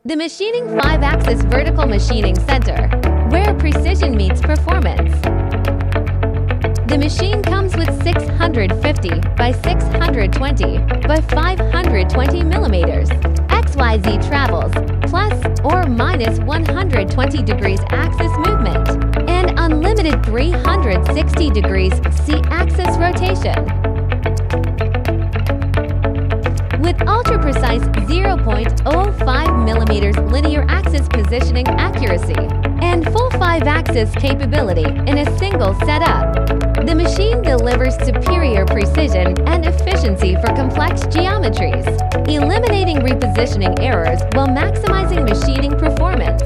The Machining 5-Axis Vertical Machining Center, where precision meets performance. The machine comes with 650 by 620 by 520 millimeters. XYZ travels plus or minus 120 degrees axis movement and unlimited 360 degrees Z-axis rotation. With ultra-precise 0.05 millimeters linear axis positioning accuracy and full 5-axis capability in a single setup, the machine delivers superior precision and efficiency for complex geometries, eliminating repositioning errors while maximizing machining performance.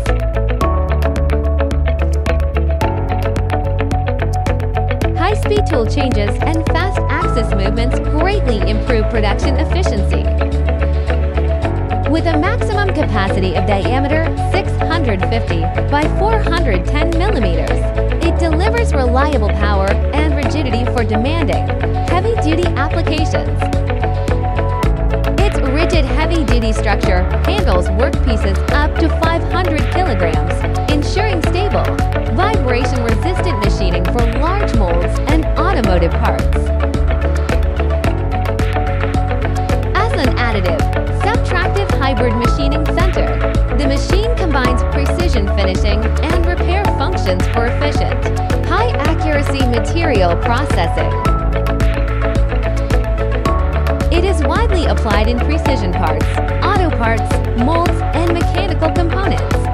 High-speed tool changes and fast axis movements greatly improve production efficiency. With a maximum capacity of diameter 650 by 410 millimeters, it delivers reliable power and rigidity for demanding, heavy-duty applications. Its rigid heavy-duty structure handles workpieces up to 500 kilograms, ensuring stable, vibration-resistant machining for large molds and automotive parts. As an additive, subtractive hybrid machining center, the machine combines precision finishing and repair functions for efficient, high-accuracy material processing. It is widely applied in precision parts, auto parts, molds, and mechanical components.